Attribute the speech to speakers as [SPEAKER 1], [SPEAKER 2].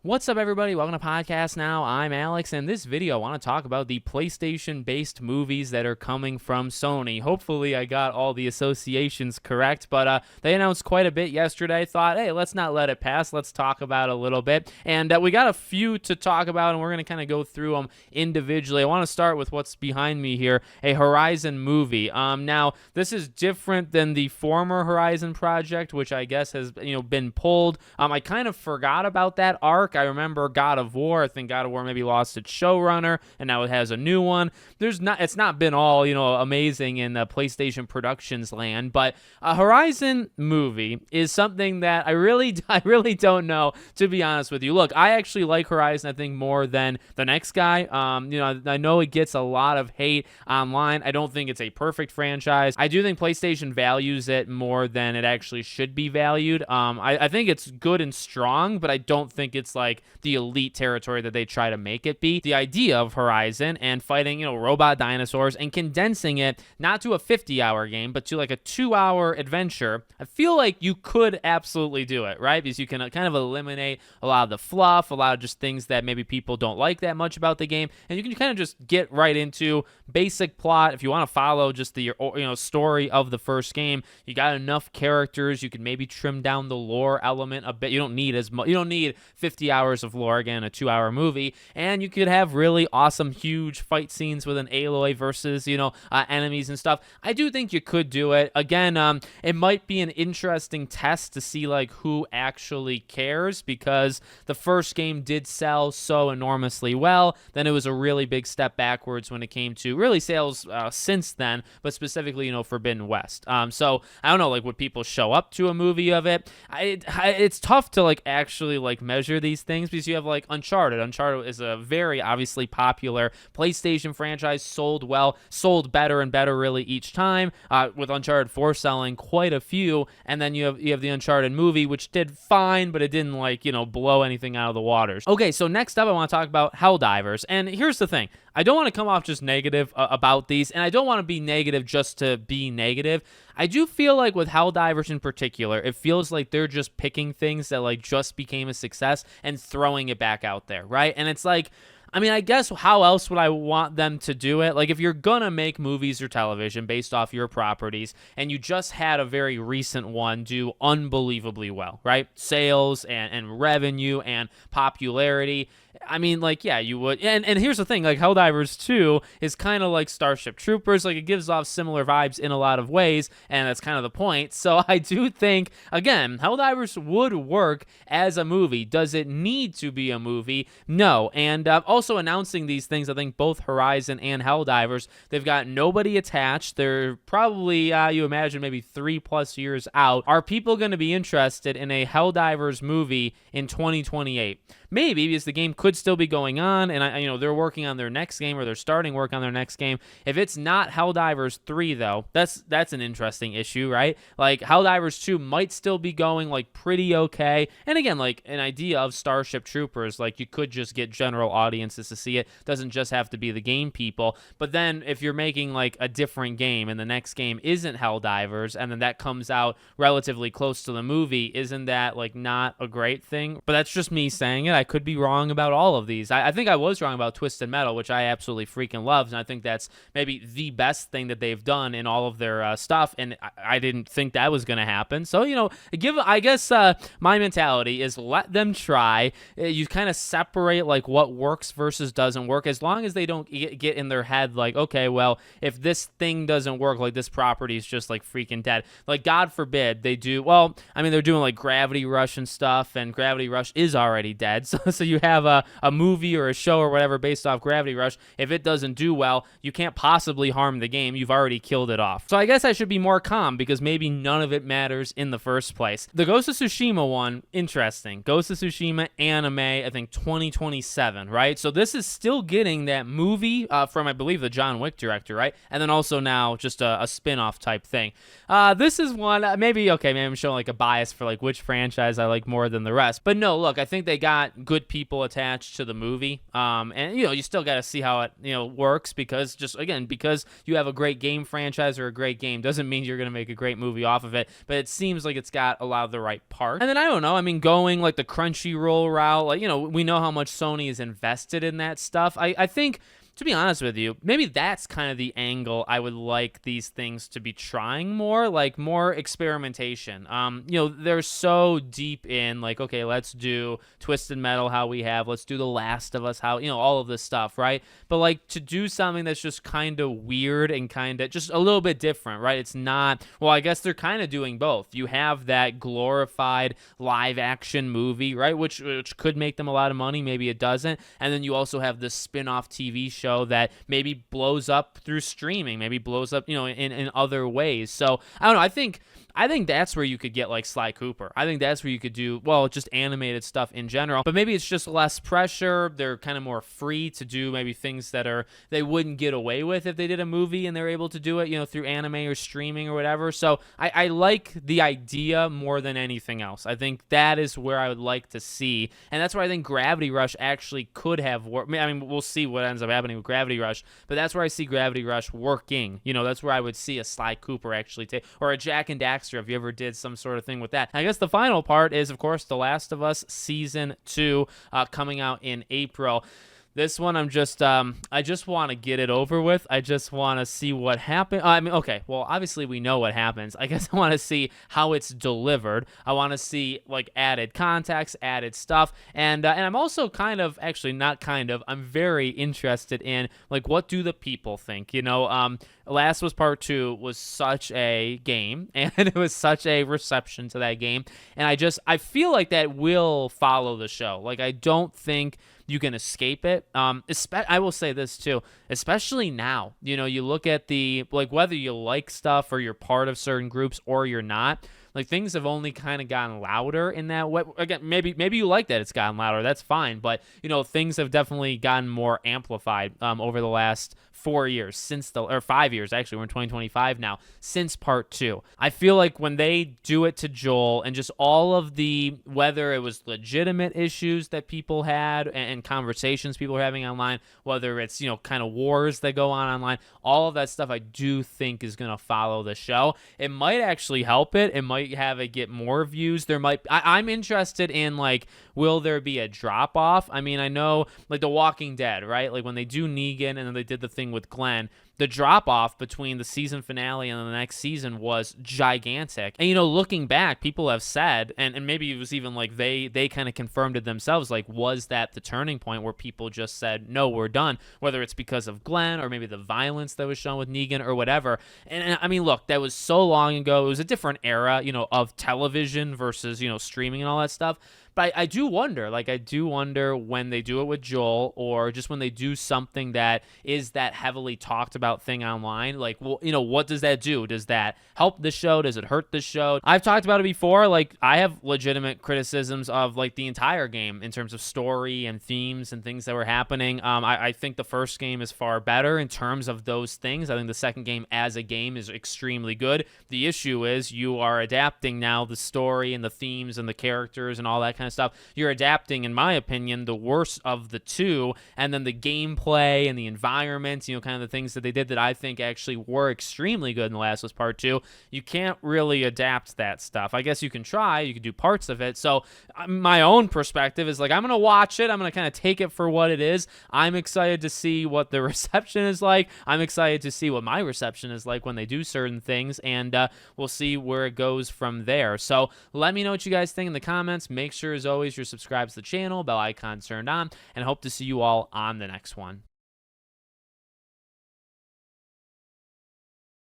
[SPEAKER 1] What's up, everybody? Welcome to Podcast Now. I'm Alex, and in this video, I want to talk about the PlayStation-based movies that are coming from Sony. Hopefully, I got all the associations correct, but they announced quite a bit yesterday. Thought, hey, let's not let it pass. Let's talk about it a little bit. And we got a few to talk about, and we're going to kind of go through them individually. I want to start with what's behind me here, a Horizon movie. Now, this is different than the former Horizon project, which I guess has been pulled. I kind of forgot about that arc. I remember God of War. I think God of War maybe lost its showrunner, and now it has a new one. It's not been all amazing in the PlayStation Productions land, but a Horizon movie is something that I really don't know, to be honest with you. Look, I actually like Horizon, I think, more than the next guy. I know it gets a lot of hate online. I don't think it's a perfect franchise. I do think PlayStation values it more than it actually should be valued. I think it's good and strong, but I don't think it's like the elite territory that they try to make it be. The idea of Horizon and fighting, robot dinosaurs and condensing it not to a 50-hour game, but to like a 2-hour adventure, I feel like you could absolutely do it, right? Because you can kind of eliminate a lot of the fluff, a lot of just things that maybe people don't like that much about the game, and you can kind of just get right into basic plot. If you want to follow just the story of the first game, you got enough characters, you can maybe trim down the lore element a bit. You don't need as much. You don't need 50 hours of lore, again, a 2-hour movie, and you could have really awesome, huge fight scenes with an Aloy versus, enemies and stuff. I do think you could do it. Again, it might be an interesting test to see, like, who actually cares, because the first game did sell so enormously well. Then it was a really big step backwards when it came to really sales since then, but specifically, Forbidden West. So, I don't know, like, would people show up to a movie of it? It's tough to, like, actually, like, measure these things, because you have like Uncharted. Uncharted is a very obviously popular PlayStation franchise, sold better and better really each time, with Uncharted 4 selling quite a few, and then you have the Uncharted movie, which did fine, but it didn't blow anything out of the waters. Okay, so next up I want to talk about Helldivers, and here's the thing. I don't want to come off just negative about these, and I don't want to be negative just to be negative. I do feel like with Helldivers in particular, it feels like they're just picking things that like just became a success and throwing it back out there, right? And it's like, I guess how else would I want them to do it? Like, if you're gonna make movies or television based off your properties, and you just had a very recent one do unbelievably well, right? Sales and revenue and popularity. Yeah, you would. And here's the thing, like, Helldivers 2 is kind of like Starship Troopers. Like, it gives off similar vibes in a lot of ways, and that's kind of the point. So I do think, again, Helldivers would work as a movie. Does it need to be a movie? No. And also announcing these things, I think both Horizon and Helldivers, they've got nobody attached. They're probably, you imagine, maybe 3+ years out. Are people going to be interested in a Helldivers movie in 2028? Maybe, because the game could still be going on, and they're working on their next game, or they're starting work on their next game. If it's not Helldivers 3, though, that's an interesting issue, right? Like, Helldivers 2 might still be going, like, pretty okay. And again, like, an idea of Starship Troopers, like, you could just get general audiences to see it. Doesn't just have to be the game people. But then if you're making, like, a different game, and the next game isn't Helldivers, and then that comes out relatively close to the movie, isn't that, like, not a great thing? But that's just me saying it. I could be wrong about all of these. I think I was wrong about Twisted Metal, which I absolutely freaking love, and I think that's maybe the best thing that they've done in all of their stuff, and I didn't think that was going to happen. So, I guess my mentality is let them try. You kind of separate, like, what works versus doesn't work, as long as they don't get in their head, like, okay, well, if this thing doesn't work, like, this property is just, like, freaking dead. Like, God forbid they do, they're doing, like, Gravity Rush and stuff, and Gravity Rush is already dead. So you have a movie or a show or whatever based off Gravity Rush. If it doesn't do well, you can't possibly harm the game. You've already killed it off. So I guess I should be more calm, because maybe none of it matters in the first place. The Ghost of Tsushima one, interesting. Ghost of Tsushima anime, I think 2027, right? So this is still getting that movie from, I believe, the John Wick director, right? And then also now just a spin-off type thing. This is one, maybe I'm showing like a bias for like which franchise I like more than the rest. But no, look, I think they got good people attached to the movie. And, you still got to see how it, works, because because you have a great game franchise or a great game doesn't mean you're going to make a great movie off of it. But it seems like it's got a lot of the right parts. And then I don't know, going like the Crunchyroll route, like, we know how much Sony is invested in that stuff. I think, to be honest with you, maybe that's kind of the angle I would like these things to be trying more, like more experimentation. They're so deep in like, okay, let's do Twisted Metal how we have, let's do The Last of Us how, all of this stuff, right? But like to do something that's just kind of weird and kind of just a little bit different, right? It's not, well, I guess they're kind of doing both. You have that glorified live action movie, right? Which could make them a lot of money, maybe it doesn't. And then you also have this spin-off TV show that maybe blows up through streaming, maybe blows up, in other ways. So I don't know. I think that's where you could get like Sly Cooper. I think that's where you could do, well, just animated stuff in general. But maybe it's just less pressure. They're kind of more free to do maybe things that they wouldn't get away with if they did a movie and they're able to do it, through anime or streaming or whatever. So I like the idea more than anything else. I think that is where I would like to see. And that's where I think Gravity Rush actually could have worked. We'll see what ends up happening with Gravity Rush. But that's where I see Gravity Rush working. That's where I would see a Sly Cooper actually take, or a Jack and Daxter if you ever did some sort of thing with that. I guess the final part is, of course, The Last of Us Season 2 coming out in April. This one, I just want to get it over with. I just want to see what happens. Okay, well, obviously we know what happens. I guess I want to see how it's delivered. I want to see, like, added context, added stuff. And I'm also I'm very interested in, like, what do the people think? Last of Us Part 2 was such a game, and it was such a reception to that game. And I feel like that will follow the show. Like, I don't think you can escape it. I will say this too, especially now, you look at whether you like stuff or you're part of certain groups or you're not, like things have only kind of gotten louder in that way. Again, maybe you like that it's gotten louder. That's fine. But, things have definitely gotten more amplified over the last 4 years or 5 years. Actually, we're in 2025 now, since Part 2. I feel like when they do it to Joel and just all of whether it was legitimate issues that people had and conversations people were having online, whether it's, kind of wars that go on online, all of that stuff I do think is going to follow the show. It might actually help it. It might have it get more views. I'm interested in, like, will there be a drop off? I know, like, The Walking Dead, right? Like when they do Negan and then they did the thing with Glenn, the drop off between the season finale and the next season was gigantic. And, looking back, people have said, and maybe it was even like they kind of confirmed it themselves, like, was that the turning point where people just said, no, we're done, whether it's because of Glenn or maybe the violence that was shown with Negan or whatever. And look, that was so long ago. It was a different era, of television versus, streaming and all that stuff. But I do wonder when they do it with Joel, or just when they do something that is that heavily talked about thing online, like, well, what does that do? Does that help the show? Does it hurt the show? I've talked about it before. Like, I have legitimate criticisms of, like, the entire game in terms of story and themes and things that were happening. I think the first game is far better in terms of those things. I think the second game as a game is extremely good. The issue is you are adapting now the story and the themes and the characters and all that kind of stuff. You're adapting, in my opinion, the worst of the two, and then the gameplay and the environment, kind of the things that they did that I think actually were extremely good in The Last of Us Part 2. You can't really adapt that stuff. I guess you can try, you can do parts of it. So my own perspective is, like, I'm going to watch it. I'm going to kind of take it for what it is. I'm excited to see what the reception is like. I'm excited to see what my reception is like when they do certain things, and we'll see where it goes from there. So let me know what you guys think in the comments. Make sure, as always, you're subscribed to the channel, bell icon turned on, and hope to see you all on the next one.